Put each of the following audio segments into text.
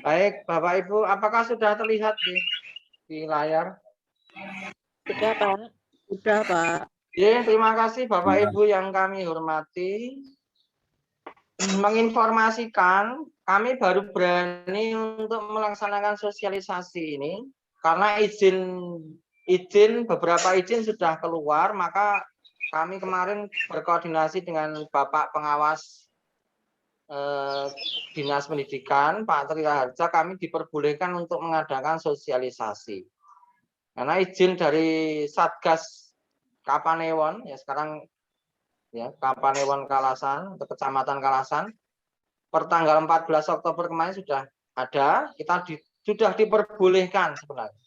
Baik, Bapak Ibu, apakah sudah terlihat di layar? Sudah, Pak. Sudah, Pak. Ya, terima kasih Bapak Ibu yang kami hormati. Menginformasikan, kami baru berani untuk melaksanakan sosialisasi ini karena beberapa izin sudah keluar, maka kami kemarin berkoordinasi dengan Bapak Pengawas Dinas Pendidikan, Pak Tri Raharja, kami diperbolehkan untuk mengadakan sosialisasi. Karena izin dari Satgas Kapanewon, ya sekarang ya Kapanewon Kalasan atau Kecamatan Kalasan, per tanggal 14 Oktober kemarin sudah ada, kita sudah diperbolehkan sebenarnya.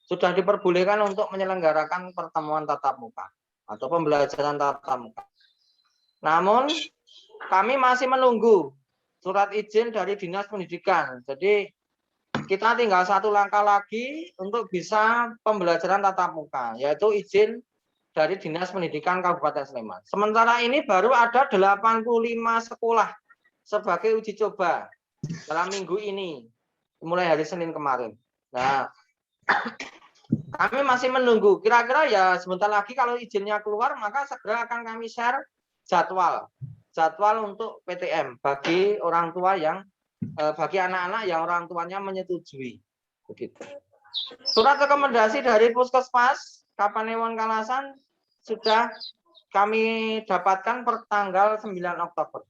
Sudah diperbolehkan untuk menyelenggarakan pertemuan tatap muka atau pembelajaran tatap muka. Namun kami masih menunggu surat izin dari Dinas Pendidikan. Jadi kita tinggal satu langkah lagi untuk bisa pembelajaran tatap muka, yaitu izin dari Dinas Pendidikan Kabupaten Sleman. Sementara ini baru ada 85 sekolah sebagai uji coba dalam minggu ini, mulai hari Senin kemarin. Nah, kami masih menunggu. Kira-kira ya sebentar lagi kalau izinnya keluar, maka segera akan kami share jadwal untuk PTM bagi orang tua yang bagi anak-anak yang orang tuanya menyetujui. Begitu. Surat rekomendasi dari Puskesmas Kapanewon Kalasan sudah kami dapatkan per tanggal 9 Oktober.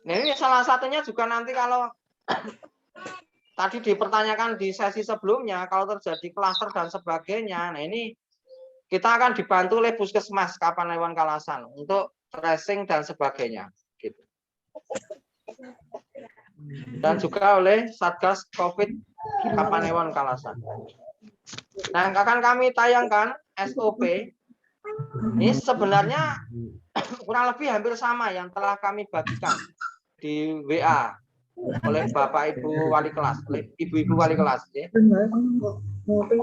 Nah, ini salah satunya juga nanti kalau tadi dipertanyakan di sesi sebelumnya, kalau terjadi klaster dan sebagainya, nah ini kita akan dibantu oleh Puskesmas Kapanewon Kalasan untuk tracing dan sebagainya. Gitu. Dan juga oleh Satgas COVID Kapanewon Kalasan. Nah, akan kami tayangkan SOP. Ini sebenarnya kurang lebih hampir sama yang telah kami bagikan di WA oleh Bapak Ibu Wali Kelas, oleh Ibu-Ibu Wali Kelas. Ya.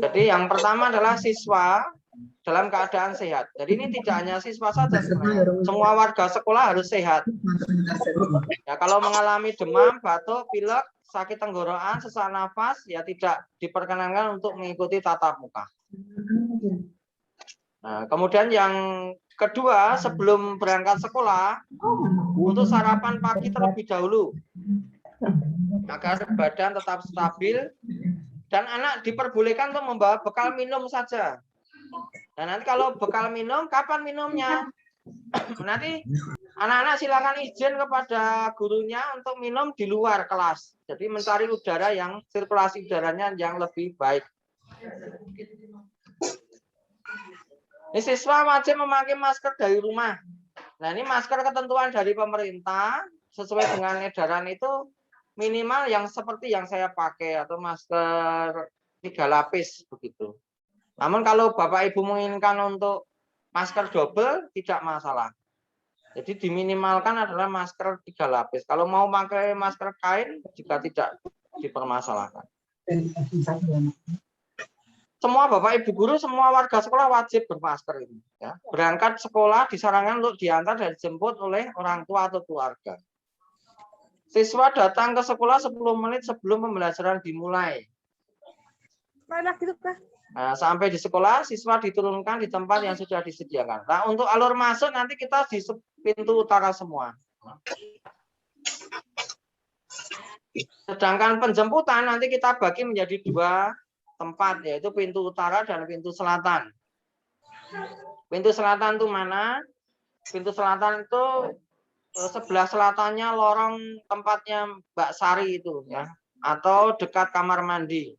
Jadi yang pertama adalah siswa dalam keadaan sehat. Jadi ini tidak hanya siswa saja sebenarnya. Semua warga sekolah harus sehat. Ya, kalau mengalami demam, batuk, pilek, sakit tenggorokan, sesak nafas, ya tidak diperkenankan untuk mengikuti tatap muka. Nah, kemudian yang kedua, sebelum berangkat sekolah, untuk sarapan pagi terlebih dahulu, agar badan tetap stabil, dan anak diperbolehkan untuk membawa bekal minum saja. Dan nanti kalau bekal minum, kapan minumnya? Nanti anak-anak silakan izin kepada gurunya untuk minum di luar kelas. Jadi mencari udara yang sirkulasi udaranya yang lebih baik. Ini siswa wajib memakai masker dari rumah. Nah, ini masker ketentuan dari pemerintah sesuai dengan edaran itu minimal yang seperti yang saya pakai atau masker 3 lapis begitu. Namun kalau Bapak Ibu menginginkan untuk masker double tidak masalah. Jadi diminimalkan adalah masker 3 lapis. Kalau mau pakai masker kain juga tidak dipermasalahkan. Semua Bapak Ibu guru, semua warga sekolah wajib bermasker ini. Ya. Berangkat sekolah disarankan untuk diantar dan dijemput oleh orang tua atau keluarga. Siswa datang ke sekolah 10 menit sebelum pembelajaran dimulai. Nah, sampai di sekolah, siswa diturunkan di tempat yang sudah disediakan. Nah, untuk alur masuk nanti kita di pintu utara semua. Sedangkan penjemputan nanti kita bagi menjadi 2 tempat, yaitu pintu utara dan pintu selatan. Pintu selatan itu mana? Pintu selatan itu sebelah selatannya lorong tempatnya Mbak Sari itu, ya, atau dekat kamar mandi.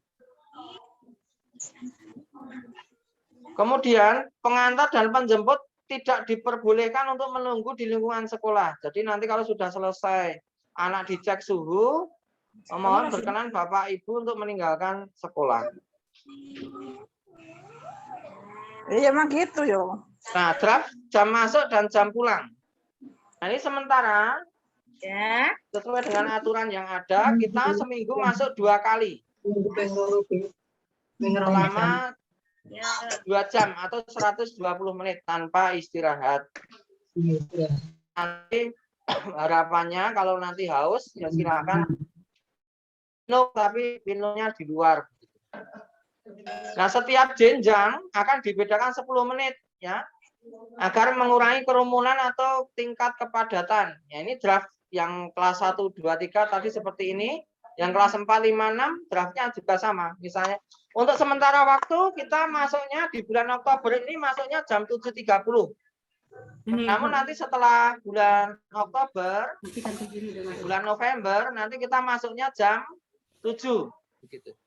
Kemudian pengantar dan penjemput tidak diperbolehkan untuk menunggu di lingkungan sekolah. Jadi nanti kalau sudah selesai anak dicek suhu, mohon berkenan Bapak Ibu untuk meninggalkan sekolah. Iya emang gitu yo. Nah, draft jam masuk dan jam pulang. Nah, ini sementara Ya. Sesuai dengan aturan yang ada, kita seminggu masuk 2 kali. Selama 2 jam atau 120 menit tanpa istirahat. Nanti harapannya kalau nanti haus ya silakan minum, tapi minumnya di luar. Nah, setiap jenjang akan dibedakan 10 menit ya, agar mengurangi kerumunan atau tingkat kepadatan. Ya, ini draft yang kelas 1, 2, 3 tadi seperti ini. Yang kelas 4, 5, 6 draftnya juga sama. Misalnya untuk sementara waktu kita masuknya di bulan Oktober ini masuknya jam 7.30. Namun nanti setelah bulan Oktober, bulan November, nanti kita masuknya jam 7. Begitu.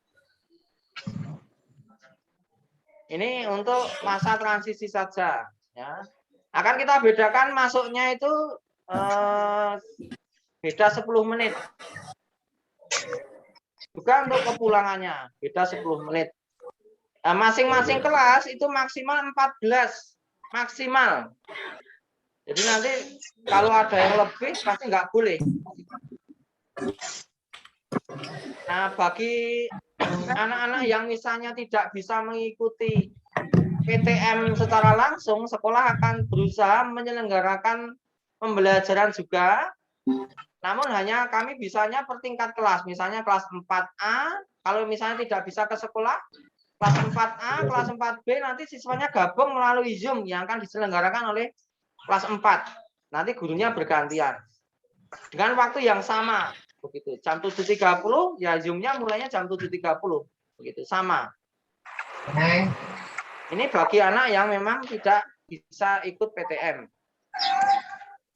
Ini untuk masa transisi saja. Ya. Akan kita bedakan masuknya itu beda 10 menit. Juga untuk kepulangannya, beda 10 menit. Nah, masing-masing kelas itu maksimal 14. Maksimal. Jadi nanti kalau ada yang lebih pasti nggak boleh. Nah, bagi anak-anak yang misalnya tidak bisa mengikuti PTM secara langsung, sekolah akan berusaha menyelenggarakan pembelajaran juga. Namun hanya kami bisanya per tingkat kelas. Misalnya kelas 4A, kalau misalnya tidak bisa ke sekolah, kelas 4A, kelas 4B nanti siswanya gabung melalui Zoom yang akan diselenggarakan oleh kelas 4. Nanti gurunya bergantian. Dengan waktu yang sama. Begitu. Jam 7.30 ya Zoom-nya mulainya jam 7.30. Begitu, sama. Ini bagi anak yang memang tidak bisa ikut PTM.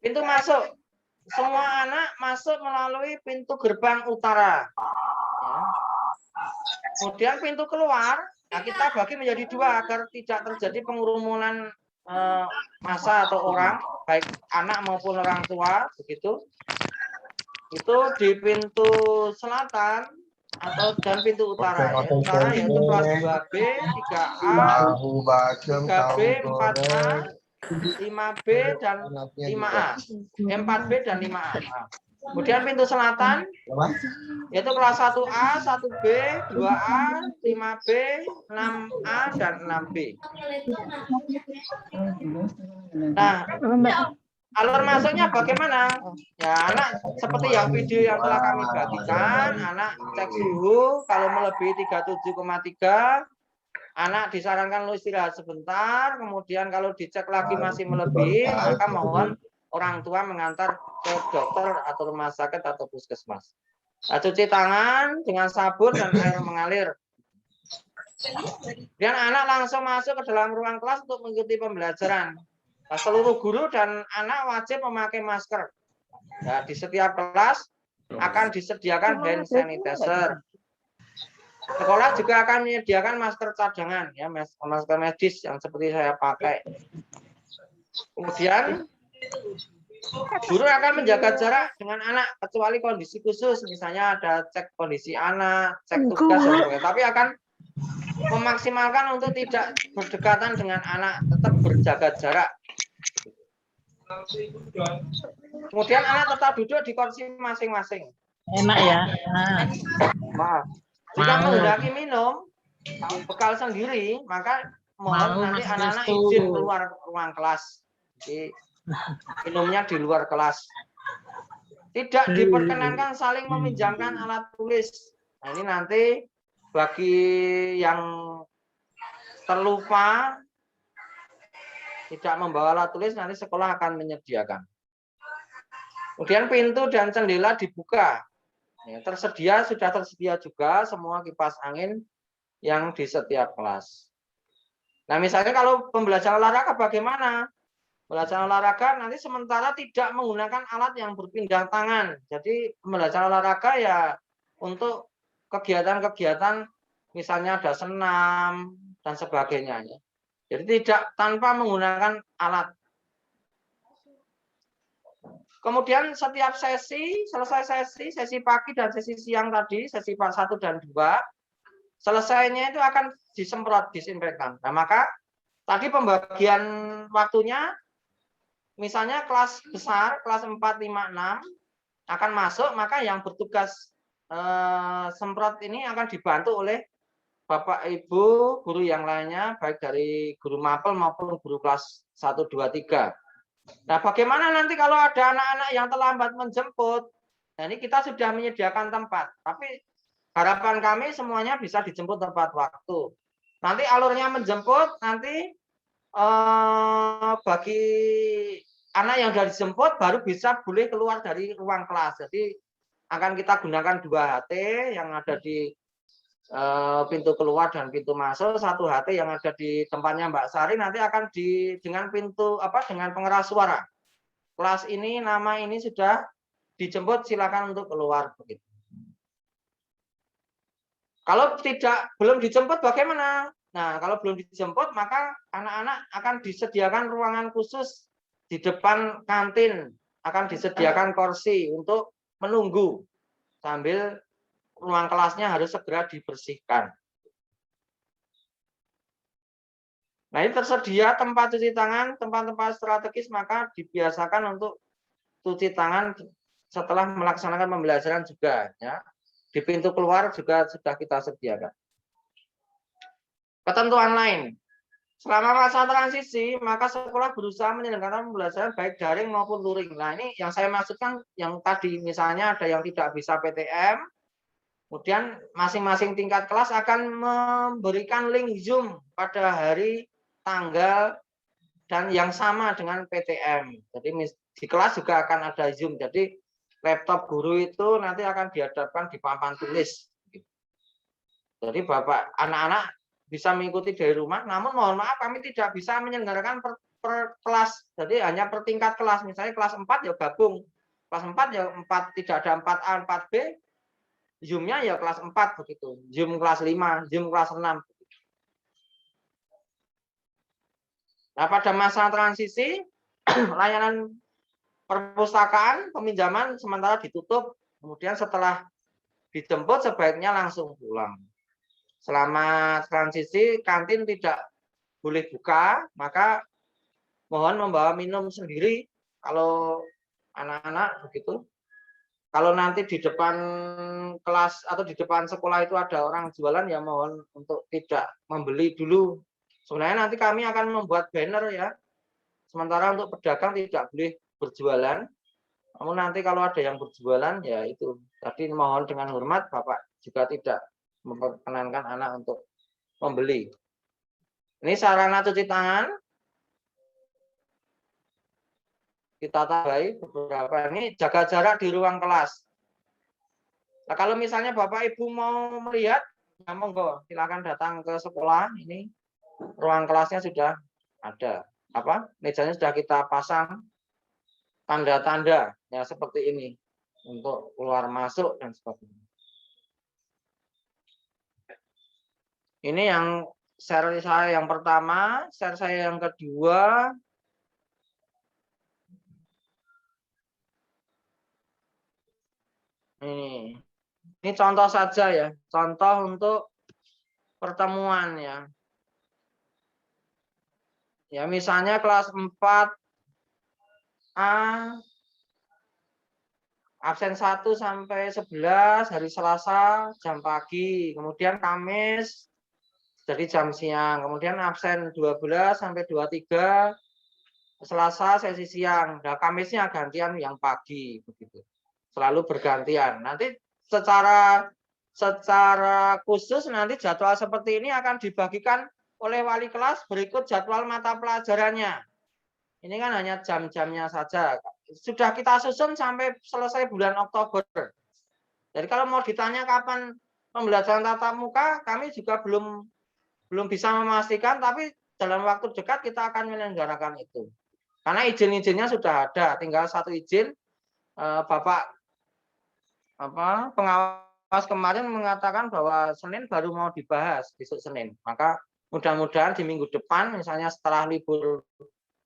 Pintu masuk. Semua anak masuk melalui pintu gerbang utara. Ya. Kemudian pintu keluar, nah kita bagi menjadi 2 agar tidak terjadi pengerumunan massa atau orang, baik anak maupun orang tua, begitu. Itu di pintu selatan dan pintu utara. Ya. Utara yaitu kelas 2B, 3A, 3B, 4A, 5B dan 5A. 4B dan 5A. Nah, kemudian pintu selatan yaitu kelas 1A, 1B, 2A, 5B, 6A dan 6B. Nah, alur masuknya bagaimana? Ya, anak seperti yang video yang telah kami bagikan, anak cek suhu kalau melebihi 37,3, anak disarankan untuk istirahat sebentar, kemudian kalau dicek lagi masih melebihi, maka mohon orang tua mengantar ke dokter atau rumah sakit atau puskesmas. Nah, cuci tangan dengan sabun dan air mengalir. Dan anak langsung masuk ke dalam ruang kelas untuk mengikuti pembelajaran. Nah, seluruh guru dan anak wajib memakai masker. Nah, di setiap kelas akan disediakan hand sanitizer. Sekolah juga akan menyediakan masker cadangan, ya, masker medis yang seperti saya pakai. Kemudian guru akan menjaga jarak dengan anak kecuali kondisi khusus, misalnya ada cek kondisi anak, cek tugas, tapi akan memaksimalkan untuk tidak berdekatan dengan anak, tetap berjaga jarak. Kemudian anak tetap duduk di kursi masing-masing. Enak ya. Maaf. Jika menghendaki minum bekal sendiri, maka mohon nanti anak-anak izin keluar ruang kelas. Jadi minumnya di luar kelas. Tidak diperkenankan saling meminjamkan alat tulis. Nah, ini nanti bagi yang terlupa tidak membawa alat tulis, nanti sekolah akan menyediakan. Kemudian pintu dan jendela dibuka. Ya, sudah tersedia juga semua kipas angin yang di setiap kelas. Nah, misalnya kalau pembelajaran olahraga bagaimana? Pembelajaran olahraga nanti sementara tidak menggunakan alat yang berpindah tangan. Jadi pembelajaran olahraga ya untuk kegiatan-kegiatan misalnya ada senam dan sebagainya. Jadi tidak tanpa menggunakan alat. Kemudian setiap selesai sesi pagi dan sesi siang tadi, sesi 1 dan 2, selesainya itu akan disemprot disinfektan. Nah, maka tadi pembagian waktunya, misalnya kelas besar, kelas 4, 5, 6, akan masuk, maka yang bertugas semprot ini akan dibantu oleh Bapak Ibu guru yang lainnya, baik dari guru mapel maupun guru kelas 1, 2, 3. Nah, bagaimana nanti kalau ada anak-anak yang terlambat menjemput? Nah, ini kita sudah menyediakan tempat, tapi harapan kami semuanya bisa dijemput tepat waktu. Nanti alurnya menjemput, nanti bagi anak yang sudah dijemput baru bisa boleh keluar dari ruang kelas. Jadi akan kita gunakan 2 HT yang ada di pintu keluar dan pintu masuk, 1 HT yang ada di tempatnya Mbak Sari nanti akan dengan pintu dengan pengeras suara. Kelas ini nama ini sudah dijemput, silakan untuk keluar begitu. Kalau belum dijemput bagaimana? Nah, kalau belum dijemput maka anak-anak akan disediakan ruangan khusus di depan kantin, akan disediakan kursi untuk menunggu sambil ruang kelasnya harus segera dibersihkan. Nah, ini tersedia tempat cuci tangan, tempat-tempat strategis, maka dibiasakan untuk cuci tangan setelah melaksanakan pembelajaran juga. Ya. Di pintu keluar juga sudah kita sediakan. Ketentuan lain. Selama masa transisi, maka sekolah berusaha menyelenggarakan pembelajaran baik daring maupun luring. Nah, ini yang saya maksudkan yang tadi, misalnya ada yang tidak bisa PTM, kemudian masing-masing tingkat kelas akan memberikan link Zoom pada hari, tanggal, dan yang sama dengan PTM. Jadi di kelas juga akan ada Zoom. Jadi laptop guru itu nanti akan dihadapkan di papan tulis. Jadi Bapak, anak-anak bisa mengikuti dari rumah, namun mohon maaf kami tidak bisa menyelenggarakan per kelas. Jadi hanya per tingkat kelas. Misalnya kelas 4 ya gabung. Kelas 4 ya 4, tidak ada 4A, 4B. Zoom-nya ya kelas 4 begitu. Zoom kelas 5, Zoom kelas 6. Nah, pada masa transisi, layanan perpustakaan, peminjaman sementara ditutup. Kemudian setelah dijemput sebaiknya langsung pulang. Selama transisi, kantin tidak boleh buka, maka mohon membawa minum sendiri kalau anak-anak begitu. Kalau nanti di depan kelas atau di depan sekolah itu ada orang jualan, ya mohon untuk tidak membeli dulu. Sebenarnya nanti kami akan membuat banner ya. Sementara untuk pedagang tidak boleh berjualan. Namun nanti kalau ada yang berjualan ya itu. Tapi mohon dengan hormat Bapak juga tidak memperkenankan anak untuk membeli. Ini sarana cuci tangan. Kita tambahi beberapa, ini jaga jarak di ruang kelas. Nah, kalau misalnya Bapak Ibu mau melihat, ya monggo silakan datang ke sekolah. Ini ruang kelasnya sudah ada. Mejanya sudah kita pasang tanda-tanda ya seperti ini untuk keluar masuk dan sebagainya. Ini yang share saya yang pertama, share saya yang kedua. Ini contoh saja ya, contoh untuk pertemuan ya. Ya, misalnya kelas 4A absen 1 sampai 11 hari Selasa jam pagi, kemudian Kamis jadi jam siang, kemudian absen 12 sampai 23 Selasa sesi siang. Nah, Kamisnya gantian yang pagi begitu. Selalu bergantian. Nanti secara khusus nanti jadwal seperti ini akan dibagikan oleh wali kelas berikut jadwal mata pelajarannya. Ini kan hanya jam-jamnya saja. Sudah kita susun sampai selesai bulan Oktober. Jadi kalau mau ditanya kapan pembelajaran tatap muka, kami juga belum bisa memastikan, tapi dalam waktu dekat kita akan menyelenggarakan itu. Karena izin-izinnya sudah ada, tinggal satu izin. Bapak pengawas kemarin mengatakan bahwa Senin baru mau dibahas, besok Senin. Maka mudah-mudahan di minggu depan, misalnya setelah libur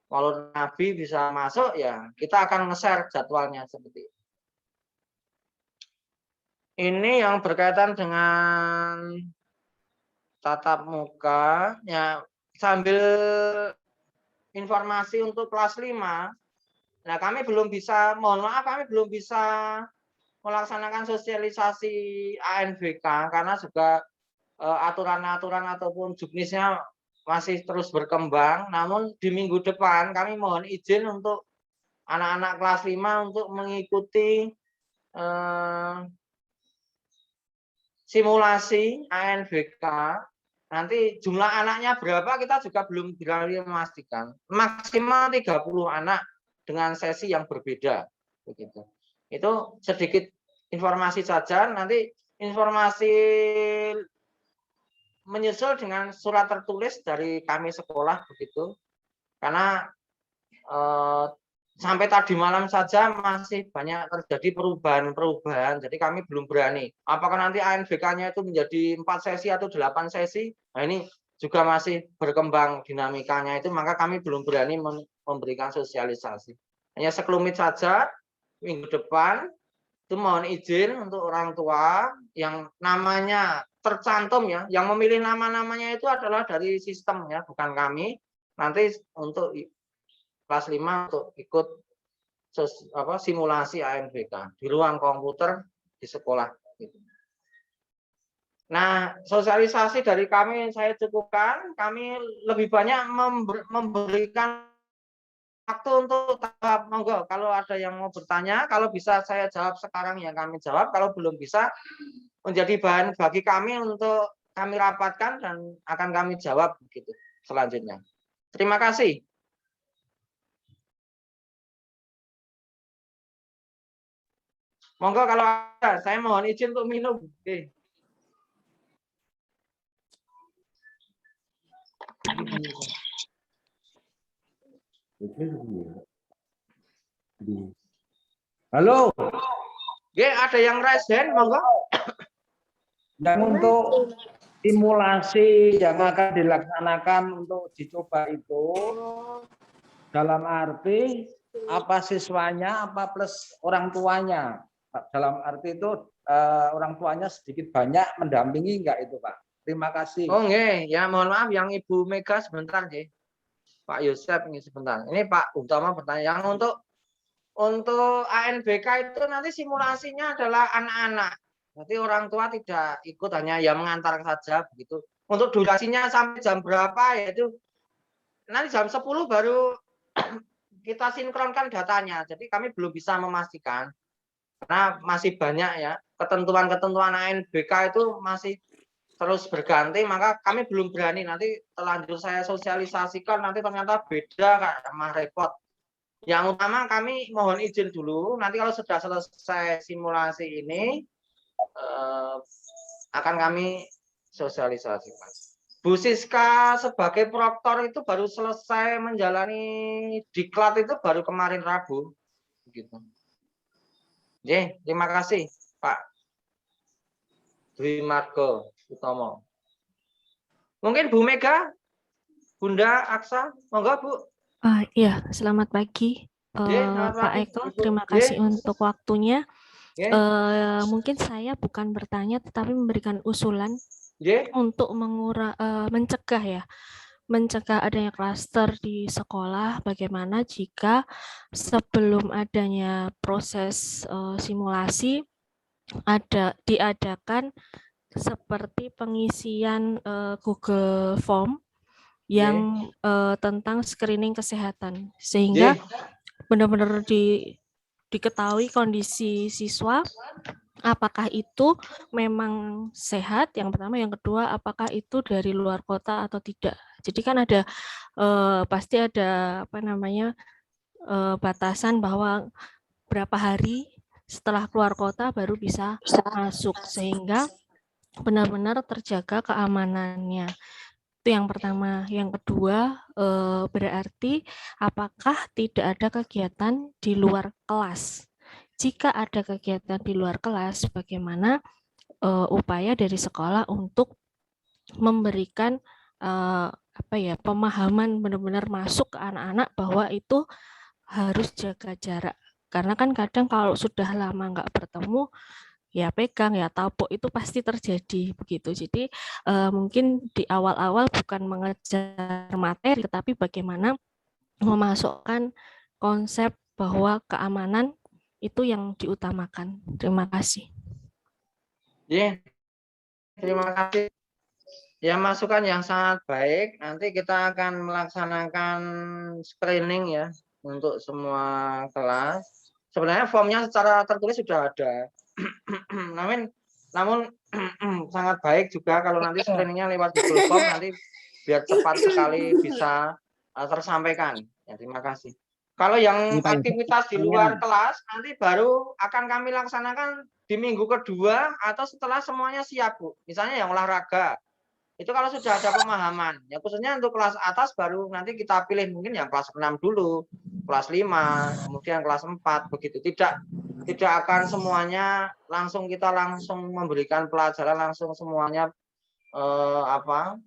Maulid Nabi bisa masuk, ya kita akan nge-share jadwalnya seperti itu. Ini yang berkaitan dengan tatap muka, ya sambil informasi untuk kelas 5. Nah, kami belum bisa, mohon maaf, kami belum bisa melaksanakan sosialisasi ANBK karena juga aturan-aturan ataupun juknisnya masih terus berkembang. Namun di minggu depan kami mohon izin untuk anak-anak kelas 5 untuk mengikuti simulasi ANBK. Nanti jumlah anaknya berapa kita juga belum berani memastikan. Maksimal 30 anak dengan sesi yang berbeda. Begitu. Itu sedikit informasi saja. Nanti informasi menyusul dengan surat tertulis dari kami sekolah begitu. Karena sampai tadi malam saja masih banyak terjadi perubahan-perubahan. Jadi kami belum berani. Apakah nanti ANBK-nya itu menjadi 4 sesi atau 8 sesi? Nah, ini juga masih berkembang dinamikanya itu, maka kami belum berani memberikan sosialisasi. Hanya sekelumit saja minggu depan itu mohon izin untuk orang tua yang namanya tercantum ya, yang memilih nama-namanya itu adalah dari sistem ya, bukan kami. Nanti untuk kelas 5 untuk ikut simulasi ANBK di ruang komputer di sekolah. Nah, sosialisasi dari kami saya cukupkan. Kami lebih banyak memberikan waktu untuk tahap. Monggo kalau ada yang mau bertanya, kalau bisa saya jawab sekarang yang kami jawab, kalau belum bisa menjadi bahan bagi kami untuk kami rapatkan dan akan kami jawab begitu selanjutnya. Terima kasih. Monggo kalau ada, saya mohon izin untuk minum. Oke. Halo. Oke, ada yang raise hand, monggo. Yang untuk simulasi yang akan dilaksanakan untuk dicoba itu dalam arti apa siswanya, apa plus orang tuanya. Dalam arti itu orang tuanya sedikit banyak mendampingi enggak itu, Pak? Terima kasih. Oh, nggih. Ya, mohon maaf yang Ibu Mega sebentar, nggih. Pak Yosef ini sebentar. Ini Pak Utama bertanya, yang untuk ANBK itu nanti simulasinya adalah anak-anak. Berarti orang tua tidak ikut, hanya ya mengantar saja begitu. Untuk durasinya sampai jam berapa yaitu nanti jam 10 baru kita sinkronkan datanya. Jadi kami belum bisa memastikan karena masih banyak ya ketentuan-ketentuan ANBK itu masih terus berganti, maka kami belum berani. Nanti terlanjur saya sosialisasikan nanti ternyata beda, Kak, mah repot. Yang utama kami mohon izin dulu, nanti kalau sudah selesai simulasi ini akan kami sosialisasikan. Bu Siska sebagai proktor itu baru selesai menjalani diklat itu baru kemarin Rabu. Begitu. Oke, terima kasih Pak Dwi Margo Utomo. Mungkin Bu Mega, Bunda Aksa, monggo Bu. Iya, selamat pagi, Selamat Pak pagi, Eko. Ibu. Terima kasih untuk waktunya. Yeah. Mungkin saya bukan bertanya, tetapi memberikan usulan untuk mencegah adanya klaster di sekolah. Bagaimana jika sebelum adanya proses simulasi diadakan seperti pengisian Google Form yang tentang screening kesehatan, sehingga benar-benar diketahui kondisi siswa, apakah itu memang sehat, yang pertama, yang kedua apakah itu dari luar kota atau tidak. Jadi kan ada pasti ada batasan bahwa berapa hari setelah keluar kota baru bisa masuk, sehingga benar-benar terjaga keamanannya. Itu yang pertama. Yang kedua, berarti apakah tidak ada kegiatan di luar kelas? Jika ada kegiatan di luar kelas, bagaimana upaya dari sekolah untuk memberikan pemahaman benar-benar masuk ke anak-anak bahwa itu harus jaga jarak. Karena kan kadang kalau sudah lama nggak bertemu, ya pegang, ya tapuk, itu pasti terjadi begitu. Jadi mungkin di awal-awal bukan mengejar materi, tetapi bagaimana memasukkan konsep bahwa keamanan itu yang diutamakan. Terima kasih. Ye, terima kasih. Ya, masukan yang sangat baik. Nanti kita akan melaksanakan screening ya untuk semua kelas. Sebenarnya formnya secara tertulis sudah ada. namun sangat baik juga kalau nanti screeningnya lewat Google Form, nanti biar cepat sekali bisa tersampaikan. Ya, terima kasih. Kalau yang Ini, Pak Yusuf, aktivitas di luar kelas nanti baru akan kami laksanakan di minggu kedua atau setelah semuanya siap, Bu. Misalnya yang olahraga. Itu kalau sudah ada pemahaman, ya khususnya untuk kelas atas baru nanti kita pilih mungkin yang kelas 6 dulu, kelas 5, kemudian kelas 4 begitu. Tidak akan semuanya kita langsung memberikan pelajaran langsung semuanya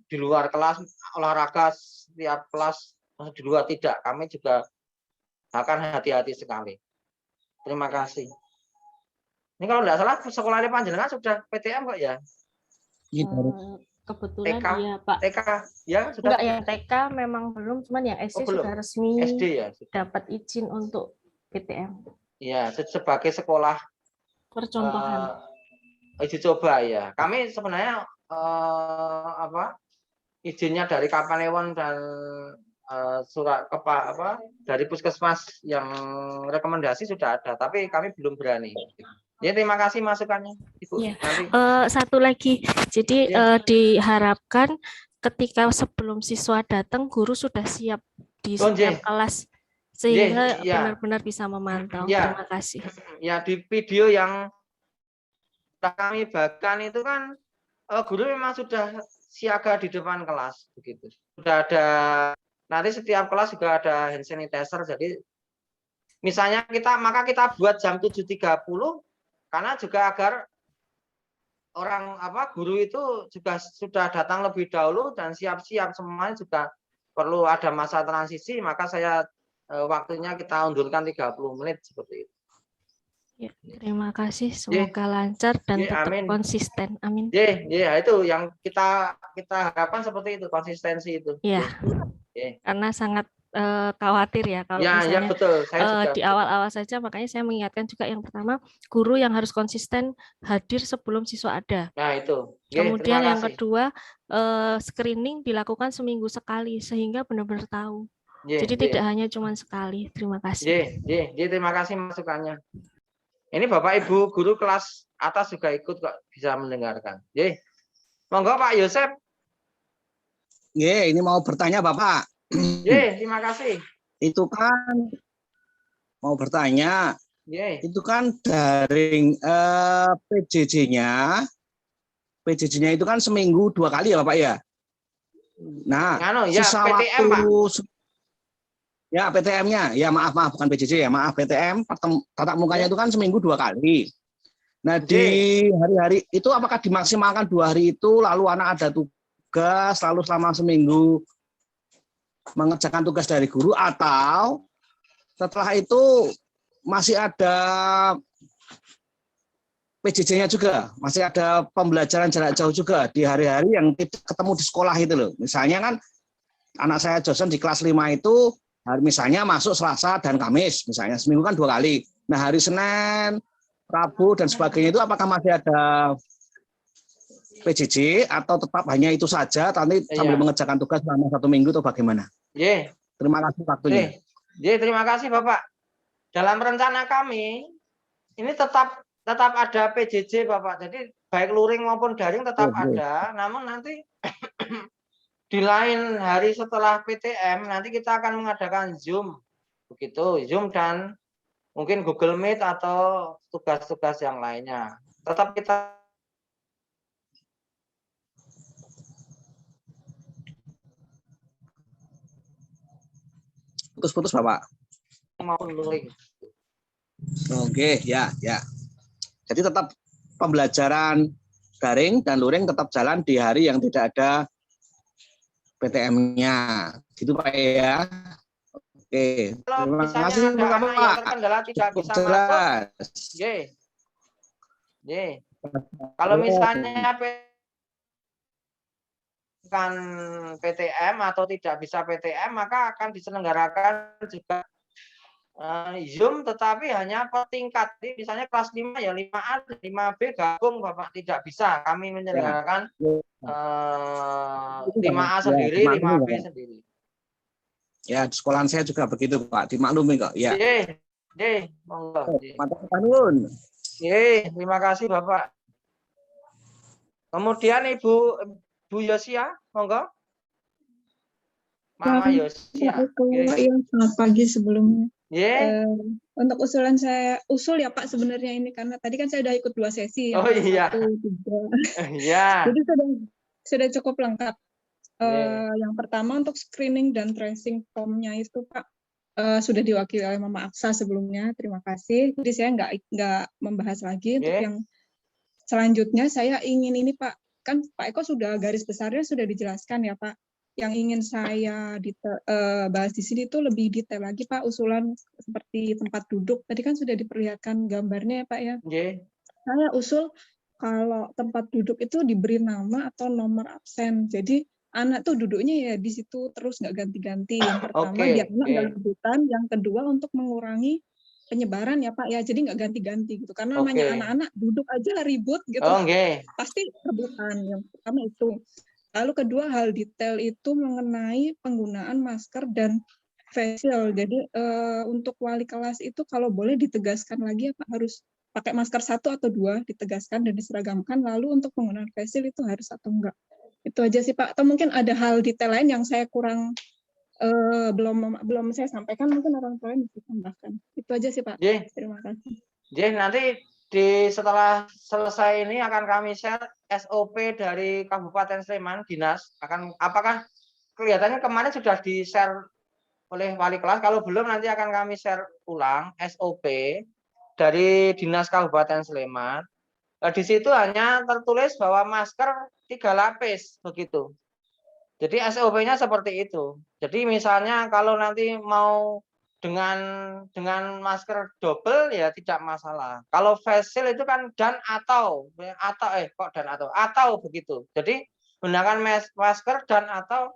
di luar kelas olahraga setiap kelas di luar, tidak. Kami juga akan hati-hati sekali. Terima kasih. Ini kalau tidak salah sekolahnya Panjenengan sudah PTM kok ya? Kebetulan TK, iya Pak. TK ya sudah. Enggak, yang TK memang belum, cuman yang SD belum. sudah resmi SD ya. dapat izin untuk PTM. Iya, sebagai sekolah Percontohan. uji coba ya. Kami sebenarnya izinnya dari Kapanewon dan surat dari puskesmas yang rekomendasi sudah ada, tapi kami belum berani. Ya, terima kasih masukannya, Ibu. Ya. Nanti. Satu lagi, jadi Ya. diharapkan ketika sebelum siswa datang, guru sudah siap di setiap kelas sehingga benar-benar bisa memantau. Ya. Terima kasih. Ya, di video yang kami bagikan itu kan guru memang sudah siaga di depan kelas begitu. Sudah ada, nanti setiap kelas juga ada hand sanitizer. Jadi misalnya maka kita buat jam 7.30 karena juga agar guru itu juga sudah datang lebih dahulu dan siap-siap semuanya, juga perlu ada masa transisi, maka saya waktunya kita undurkan 30 menit seperti itu. Ya, terima kasih, semoga lancar dan tetap konsisten. Amin. Ya, itu yang kita harapkan, seperti itu, konsistensi itu. Ya. Karena sangat khawatir ya kalau misalnya betul. Di awal-awal saja, makanya saya mengingatkan juga yang pertama, guru yang harus konsisten hadir sebelum siswa ada. Nah, itu. Kemudian yang kedua, screening dilakukan seminggu sekali sehingga benar-benar tahu. Jadi tidak hanya cuma sekali. Terima kasih. Terima kasih masukannya. Ini Bapak Ibu guru kelas atas juga ikut kok, bisa mendengarkan. Monggo Pak Yosep. Ini mau bertanya Bapak. Terima kasih. Itu kan mau bertanya. Itu kan daring PJJ-nya itu kan seminggu 2 kali ya Bapak ya. Nah, sisa PTM, waktu ya PTM-nya, ya maaf bukan PJJ ya, maaf PTM tatap mukanya itu kan seminggu 2 kali. Nah, di hari-hari itu apakah dimaksimalkan 2 hari itu, lalu anak ada tugas lalu selama seminggu mengerjakan tugas dari guru, atau setelah itu masih ada PJJ-nya juga, masih ada pembelajaran jarak jauh juga di hari-hari yang tidak ketemu di sekolah itu loh. Misalnya kan anak saya Johnson di kelas 5 itu misalnya masuk Selasa dan Kamis, misalnya seminggu kan 2 kali. Nah, hari Senin, Rabu dan sebagainya itu apakah masih ada PJJ atau tetap hanya itu saja nanti sambil mengerjakan tugas selama 1 minggu atau bagaimana? Terima kasih waktunya. Terima kasih Bapak. Dalam rencana kami ini tetap ada PJJ Bapak. Jadi baik luring maupun daring tetap ada. Namun nanti di lain hari setelah PTM nanti kita akan mengadakan Zoom. Begitu, Zoom dan mungkin Google Meet atau tugas-tugas yang lainnya. Tetap kita putus-putus Bapak. maupun luring. Oke, ya. Jadi tetap pembelajaran daring dan luring tetap jalan di hari yang tidak ada PTM-nya. Gitu Pak ya. Oke. Kalau Terima misalnya kasih ada Bapak. anak yang terkendala tidak bisa masuk. Kalau misalnya kan PTM atau tidak bisa PTM, maka akan diselenggarakan juga Zoom tetapi hanya per tingkat. Jadi misalnya kelas 5 ya 5A, 5B gabung Bapak, tidak bisa. Kami menyelenggarakan 5A sendiri, 5B sendiri. Ya, di sekolahan saya juga begitu, Pak. Dimaklumi kok. Ya. Monggo. Nuwun. Terima kasih Bapak. Kemudian Ibu Yosia, monggo. Mama Yosia. Iya, selamat pagi sebelumnya. Yeah. Untuk usulan saya, usul ya Pak sebenarnya ini, karena tadi kan saya udah ikut 2 sesi. Oh iya. 1, 3. Iya. Jadi sudah cukup lengkap. Yang pertama untuk screening dan tracing formnya itu Pak, sudah diwakili oleh Mama Aksa sebelumnya. Terima kasih. Jadi saya nggak membahas lagi. Untuk yang selanjutnya saya ingin ini Pak, kan Pak Eko sudah garis besarnya sudah dijelaskan ya Pak. Yang ingin saya bahas di sini itu lebih detail lagi Pak, usulan seperti tempat duduk. Tadi kan sudah diperlihatkan gambarnya ya Pak ya. Saya usul kalau tempat duduk itu diberi nama atau nomor absen. Jadi anak tuh duduknya ya di situ terus nggak ganti-ganti. Yang pertama biar anak nggak rebutan. Yang kedua untuk mengurangi penyebaran ya Pak ya. Jadi nggak ganti-ganti gitu. Karena namanya anak-anak duduk aja ribut gitu. Pasti rebutan. Yang pertama itu. Lalu kedua, hal detail itu mengenai penggunaan masker dan face shield. Jadi untuk wali kelas itu kalau boleh ditegaskan lagi apa harus pakai masker 1 atau 2, ditegaskan dan diseragamkan. Lalu untuk penggunaan face shield itu harus atau enggak. Itu aja sih Pak. Atau mungkin ada hal detail lain yang saya kurang belum saya sampaikan, mungkin orang lain bisa tambahkan. Itu aja sih Pak. Terima kasih. Nanti setelah selesai ini akan kami share SOP dari Kabupaten Sleman, Dinas. Apakah kelihatannya kemarin sudah di-share oleh wali kelas? Kalau belum nanti akan kami share ulang SOP dari Dinas Kabupaten Sleman. Di situ hanya tertulis bahwa masker 3 lapis begitu. Jadi SOP-nya seperti itu. Jadi misalnya kalau nanti mau dengan masker double ya tidak masalah. Kalau face shield itu kan atau begitu. Jadi gunakan masker dan atau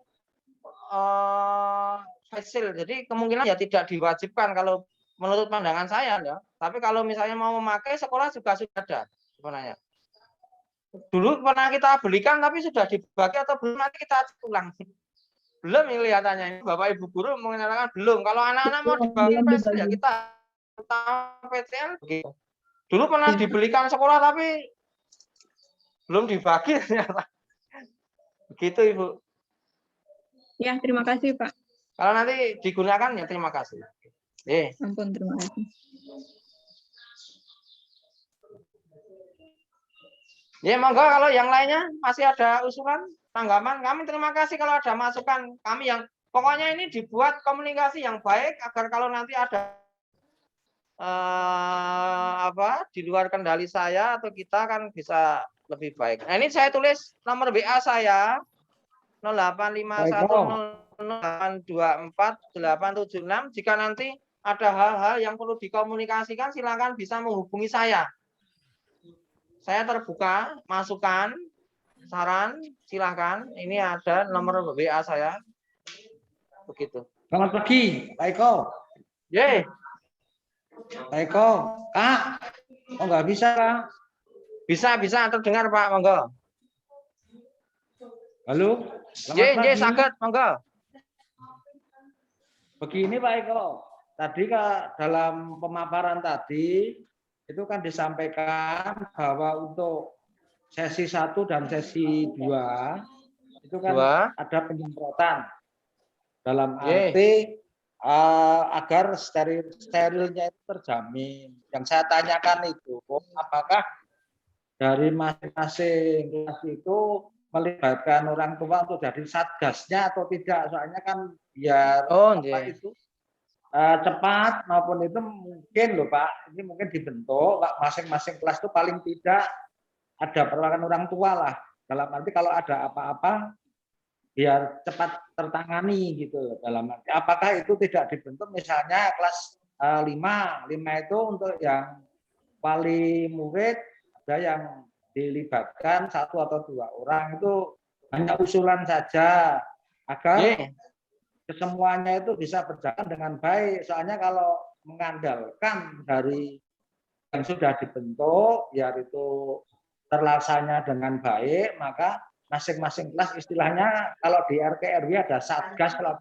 face shield. Jadi kemungkinan ya tidak diwajibkan kalau menurut pandangan saya ya. Tapi kalau misalnya mau memakai, sekolah juga sudah ada sebenarnya. Dulu pernah kita belikan tapi sudah dibagi atau belum, nanti kita ulang. Belum ini kelihatannya, Bapak Ibu guru menyatakan belum. Kalau anak-anak mau dibagi PTL ya kita PTL begitu. Dulu pernah dibelikan sekolah tapi belum dibagi ternyata. Begitu Ibu. Ya, terima kasih Pak. Kalau nanti digunakan ya terima kasih. Ampun, terima kasih. Monggo kalau yang lainnya masih ada usulan, tanggapan, kami terima kasih kalau ada masukan kami yang pokoknya ini dibuat komunikasi yang baik agar kalau nanti ada di luar kendali saya atau kita kan bisa lebih baik. Nah, ini saya tulis nomor WA saya 085100824876. Jika nanti ada hal-hal yang perlu dikomunikasikan silakan bisa menghubungi saya. Saya terbuka, masukan, saran, silakan. Ini ada nomor WA saya. Begitu. Selamat pagi, Pak Eko. Pak Eko, Kak. Oh, nggak bisa, Kak? Bisa terdengar, Pak. Monggo. Halo. Saged, monggo. Begini, Pak Eko. Tadi Kak, dalam pemaparan tadi itu kan disampaikan bahwa untuk sesi 1 dan sesi 2 itu kan ada penyemprotan dalam arti agar sterilnya itu terjamin. Yang saya tanyakan itu apakah dari masing-masing kelas itu melibatkan orang tua untuk jadi satgasnya atau tidak? Soalnya kan biar itu cepat maupun itu mungkin loh Pak, ini mungkin dibentuk masing-masing kelas itu paling tidak ada perwakilan orang tua lah, dalam arti kalau ada apa-apa biar cepat tertangani gitu. Dalam arti apakah itu tidak dibentuk misalnya kelas 5 itu untuk yang wali murid ada yang dilibatkan 1 atau 2 orang, itu hanya usulan saja agar kesemuanya itu bisa berjalan dengan baik. Soalnya kalau mengandalkan dari yang sudah dibentuk, biar itu terlaksana dengan baik, maka masing-masing kelas istilahnya kalau di RT RW ada satgas kalau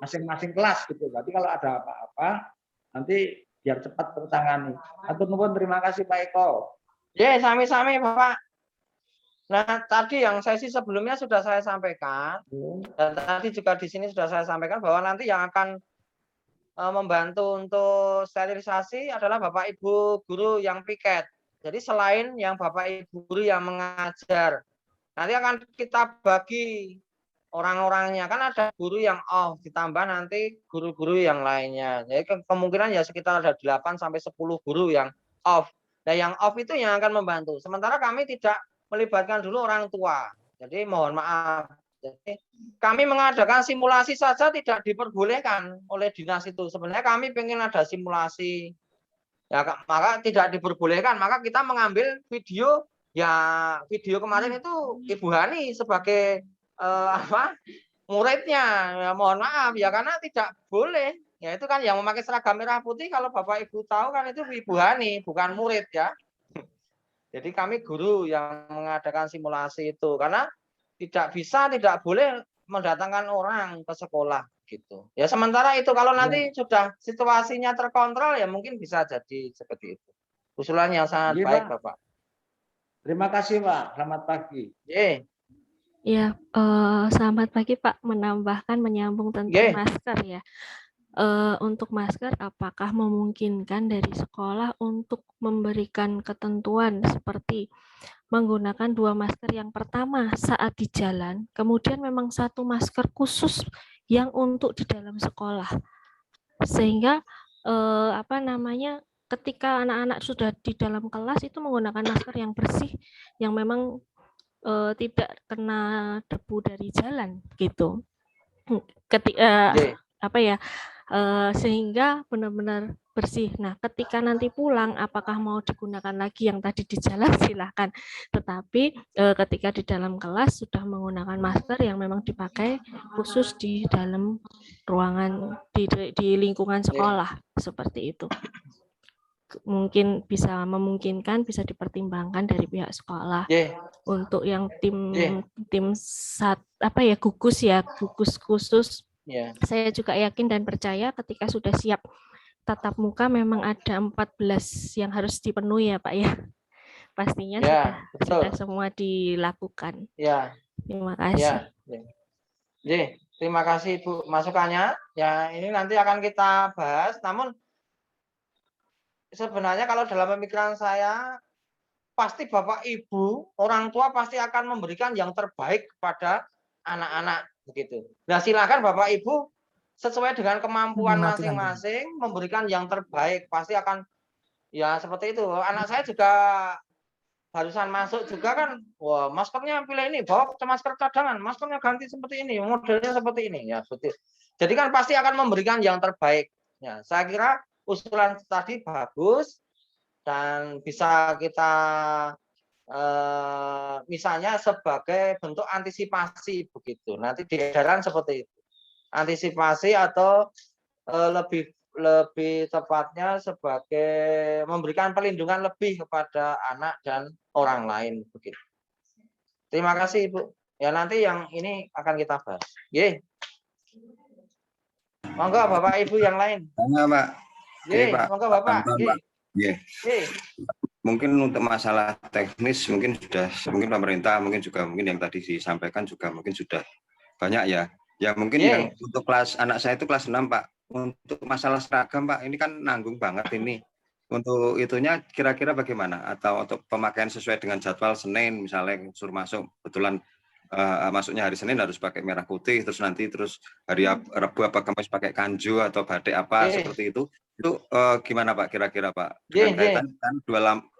masing-masing kelas gitu. Berarti kalau ada apa-apa nanti biar cepat tertangani. Atur nuwun, terima kasih Pak Eko. Ya, sami-sami Bapak. Nah, tadi yang sesi sebelumnya sudah saya sampaikan, dan tadi juga di sini sudah saya sampaikan bahwa nanti yang akan membantu untuk sterilisasi adalah Bapak Ibu guru yang piket. Jadi selain yang Bapak Ibu guru yang mengajar, nanti akan kita bagi orang-orangnya. Kan ada guru yang off, ditambah nanti guru-guru yang lainnya. Jadi kemungkinan ya sekitar ada 8 sampai 10 guru yang off. Nah, yang off itu yang akan membantu. Sementara kami tidak melibatkan dulu orang tua. Jadi mohon maaf. Jadi kami mengadakan simulasi saja tidak diperbolehkan oleh dinas itu. Sebenarnya kami ingin ada simulasi, ya maka tidak diperbolehkan. Maka kita mengambil video, ya video kemarin itu Ibu Hani sebagai muridnya. Ya, mohon maaf ya karena tidak boleh. Ya itu kan yang memakai seragam merah putih kalau Bapak Ibu tahu kan itu Ibu Hani, bukan murid ya. Jadi kami guru yang mengadakan simulasi itu karena tidak bisa, tidak boleh mendatangkan orang ke sekolah gitu. Ya sementara itu kalau nanti sudah situasinya terkontrol ya mungkin bisa jadi seperti itu. Usulan yang sangat baik, Bapak. Terima kasih Pak. Selamat pagi. Ya, selamat pagi Pak. Menambahkan menyambung tentang masker ya. Untuk masker, apakah memungkinkan dari sekolah untuk memberikan ketentuan seperti menggunakan 2 masker yang pertama saat di jalan, kemudian memang 1 masker khusus yang untuk di dalam sekolah, sehingga ketika anak-anak sudah di dalam kelas itu menggunakan masker yang bersih, yang memang tidak kena debu dari jalan gitu. Sehingga benar-benar bersih. Nah, ketika nanti pulang, apakah mau digunakan lagi yang tadi di jalan silahkan. Tetapi ketika di dalam kelas sudah menggunakan masker yang memang dipakai khusus di dalam ruangan di lingkungan sekolah seperti itu. Mungkin bisa memungkinkan, bisa dipertimbangkan dari pihak sekolah. Untuk yang gugus khusus. Saya juga yakin dan percaya ketika sudah siap tatap muka memang ada 14 yang harus dipenuhi ya Pak ya. Pastinya sudah semua dilakukan. Ya. Terima kasih. Terima kasih Ibu masukannya. Ya, ini nanti akan kita bahas. Namun sebenarnya kalau dalam pemikiran saya pasti Bapak Ibu, orang tua pasti akan memberikan yang terbaik kepada anak-anak begitu. Nah, silakan Bapak Ibu sesuai dengan kemampuan masing-masing memberikan yang terbaik. Pasti akan ya seperti itu. Anak saya juga barusan masuk juga kan, wah maskernya pilih ini, bawa masker cadangan, maskernya ganti seperti ini, modelnya seperti ini. Ya betul. Jadi kan pasti akan memberikan yang terbaik. Ya, saya kira usulan tadi bagus dan bisa kita misalnya sebagai bentuk antisipasi begitu. Nanti di edaran seperti itu. Antisipasi atau lebih tepatnya sebagai memberikan perlindungan lebih kepada anak dan orang lain begitu. Terima kasih Ibu. Ya nanti yang ini akan kita bahas. Monggo Bapak Ibu yang lain. Pak. Monggo Bapak. Mungkin untuk masalah teknis mungkin pemerintah mungkin yang tadi disampaikan juga mungkin sudah banyak ya. Ya mungkin yang untuk kelas anak saya itu kelas 6 Pak. Untuk masalah seragam Pak, ini kan nanggung banget ini. Untuk itunya kira-kira bagaimana? Atau untuk pemakaian sesuai dengan jadwal Senin misalnya suruh masuk kebetulan masuknya hari Senin harus pakai merah putih, terus hari Rabu apa Kamis pakai kanju atau batik apa seperti itu gimana Pak kira-kira Pak? Dengan kaitan kan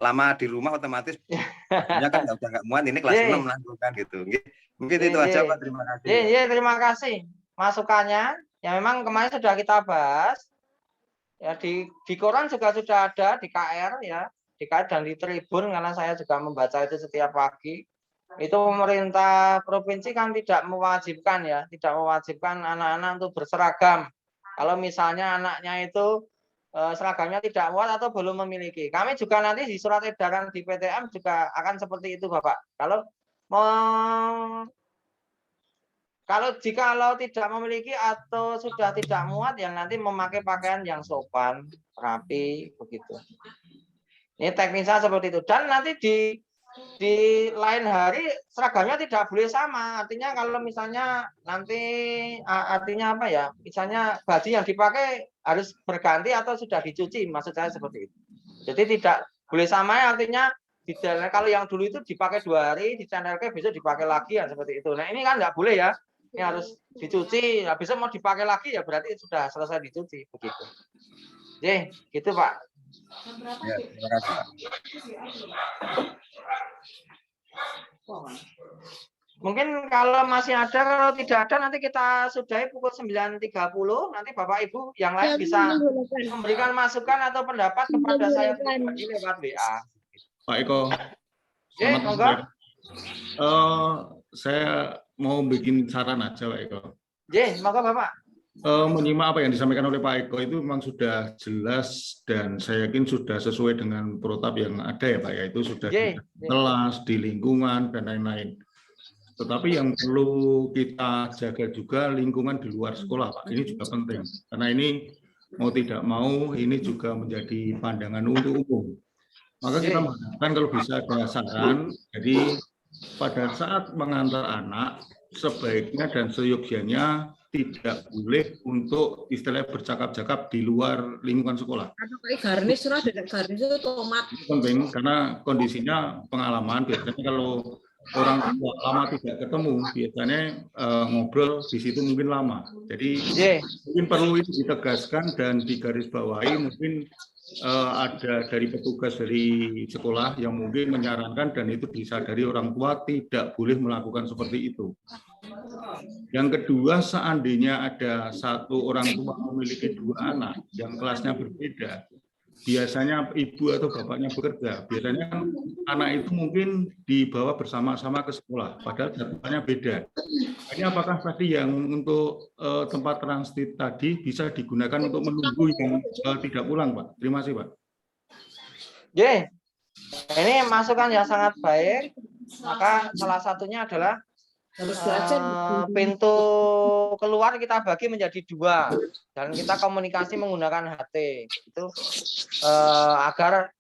lama di rumah otomatis ya kan nggak muat ini kelas 6 lakukan gitu. Mungkin itu aja Pak, terima kasih. Terima kasih masukannya. Ya memang kemarin sudah kita bahas. Ya di koran juga sudah ada di KR ya, di KR dan di Tribun karena saya juga membaca itu setiap pagi. Itu pemerintah provinsi kan tidak mewajibkan anak-anak untuk berseragam. Kalau misalnya anaknya itu seragamnya tidak muat atau belum memiliki. Kami juga nanti di surat edaran di PTM juga akan seperti itu, Bapak. Jikalau tidak memiliki atau sudah tidak muat, yang nanti memakai pakaian yang sopan, rapi, begitu. Ini teknisnya seperti itu. Dan nanti di lain hari seragamnya tidak boleh sama. Artinya kalau misalnya nanti artinya apa ya? Misalnya baju yang dipakai harus berganti atau sudah dicuci, maksud saya seperti itu. Jadi tidak boleh sama, artinya kalau yang dulu itu dipakai 2 hari, dicandelkan besok dipakai lagi ya seperti itu. Nah ini kan nggak boleh ya. Ini harus dicuci. Nah, besok mau dipakai lagi ya berarti sudah selesai dicuci begitu. Oke, gitu Pak. Ya, terima kasih, Pak. Mungkin kalau masih ada, kalau tidak ada nanti kita sudahi pukul 9.30. Nanti Bapak Ibu yang lain bisa memberikan masukan atau pendapat kepada saya pribadi lewat WA. Pak Eko, Selamat monggo. Saya mau bikin saran aja Pak Eko. Monggo Bapak. Menyimak apa yang disampaikan oleh Pak Eko itu memang sudah jelas dan saya yakin sudah sesuai dengan protap yang ada ya Pak ya, itu sudah di kelas, di lingkungan dan lain-lain. Tetapi yang perlu kita jaga juga lingkungan di luar sekolah Pak, ini juga penting karena ini mau tidak mau ini juga menjadi pandangan untuk umum. Maka kita mengharapkan kalau bisa ada saran, jadi pada saat mengantar anak sebaiknya dan seyogyanya tidak boleh untuk istilahnya bercakap-cakap di luar lingkungan sekolah. Garnis itu tomat. Penting karena kondisinya pengalaman biasanya kalau orang tua lama tidak ketemu biasanya ngobrol di situ mungkin lama. Jadi mungkin perlu itu ditegaskan dan digarisbawahi mungkin ada dari petugas dari sekolah yang mungkin menyarankan dan itu disadari orang tua tidak boleh melakukan seperti itu. Yang kedua, seandainya ada satu orang tua memiliki 2 anak yang kelasnya berbeda, biasanya ibu atau bapaknya bekerja, biasanya kan anak itu mungkin dibawa bersama-sama ke sekolah, padahal jadwalnya beda. Ini apakah tadi yang untuk tempat transit tadi bisa digunakan untuk menunggu yang tidak pulang, Pak? Terima kasih, Pak. Ini masukan yang sangat baik. Maka salah satunya adalah pintu keluar kita bagi menjadi 2 dan kita komunikasi menggunakan HT itu agar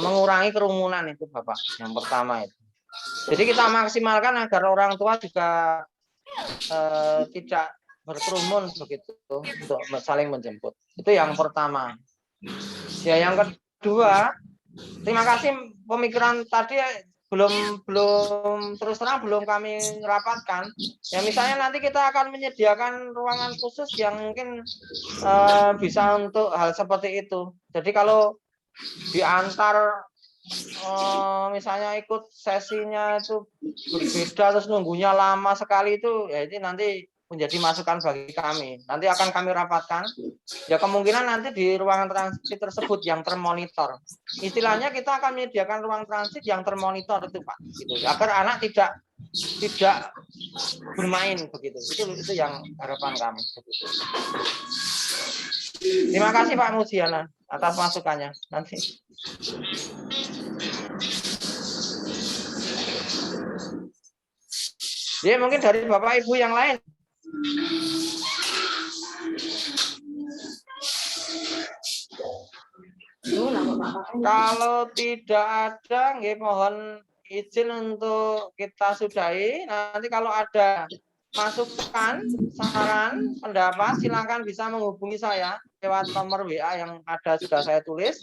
mengurangi kerumunan itu Bapak. Yang pertama itu. Jadi kita maksimalkan agar orang tua juga tidak berkerumun begitu untuk saling menjemput. Itu yang pertama. Ya yang kedua, terima kasih pemikiran tadi belum terus terang belum kami rapatkan. Ya misalnya nanti kita akan menyediakan ruangan khusus yang mungkin bisa untuk hal seperti itu. Jadi kalau diantar misalnya ikut sesinya itu berbeda terus nunggunya lama sekali itu ya ini nanti menjadi masukan bagi kami. Nanti akan kami rapatkan. Ya kemungkinan nanti di ruangan transit tersebut yang termonitor. Istilahnya kita akan menyediakan ruang transit yang termonitor itu Pak. Gitu. Agar anak tidak bermain begitu. Itu yang harapan kami. Begitu. Terima kasih Pak Mujiana atas masukannya. Nanti. Ya mungkin dari Bapak Ibu yang lain. Kalau tidak ada, mohon izin untuk kita sudahi. Nanti kalau ada masukan, saran, pendapat, silakan bisa menghubungi saya lewat nomor WA yang ada sudah saya tulis.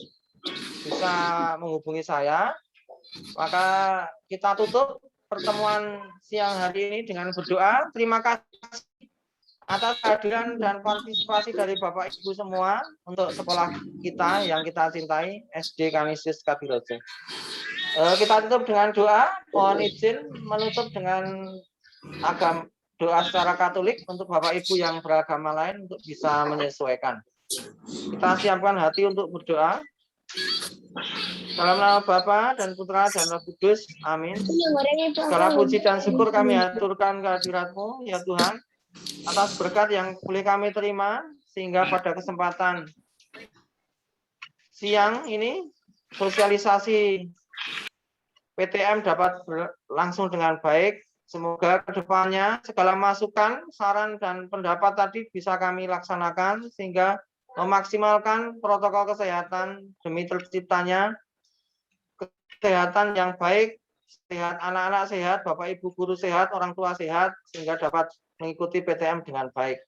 Bisa menghubungi saya. Maka kita tutup pertemuan siang hari ini dengan berdoa. Terima kasih atas kehadiran dan partisipasi dari Bapak Ibu semua untuk sekolah kita yang kita cintai, SD Kanisius Kabirojo. Kita tutup dengan doa. Mohon izin menutup dengan doa secara Katolik untuk Bapak Ibu yang beragama lain untuk bisa menyesuaikan. Kita siapkan hati untuk berdoa. Dalam nama Bapa dan Putra dan Roh Kudus. Amin. Segala puji dan syukur kami aturkan kehadirat-Mu, ya Tuhan, atas berkat yang boleh kami terima, sehingga pada kesempatan siang ini sosialisasi PTM dapat berlangsung dengan baik. Semoga kedepannya segala masukan, saran, dan pendapat tadi bisa kami laksanakan sehingga memaksimalkan protokol kesehatan demi terciptanya kesehatan yang baik, sehat anak-anak sehat, Bapak Ibu guru sehat, orang tua sehat, sehingga dapat mengikuti PTM dengan baik.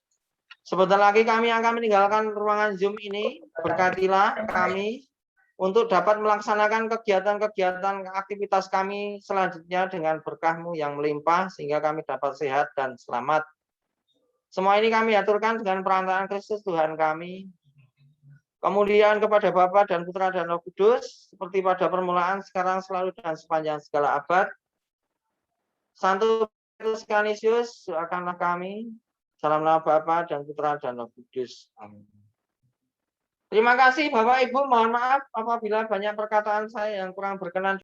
Sebentar lagi kami akan meninggalkan ruangan Zoom ini. Berkatilah kami untuk dapat melaksanakan kegiatan-kegiatan aktivitas kami selanjutnya dengan berkah-Mu yang melimpah, sehingga kami dapat sehat dan selamat. Semua ini kami aturkan dengan perantaraan Kristus Tuhan kami. Kemudian kepada Bapa dan Putra dan Roh Kudus, seperti pada permulaan, sekarang, selalu, dan sepanjang segala abad. Santo Petrus Canisius, doakanlah kami. Dalam nama Bapa dan Putra dan Roh Kudus. Amin. Terima kasih Bapak Ibu, mohon maaf apabila banyak perkataan saya yang kurang berkenan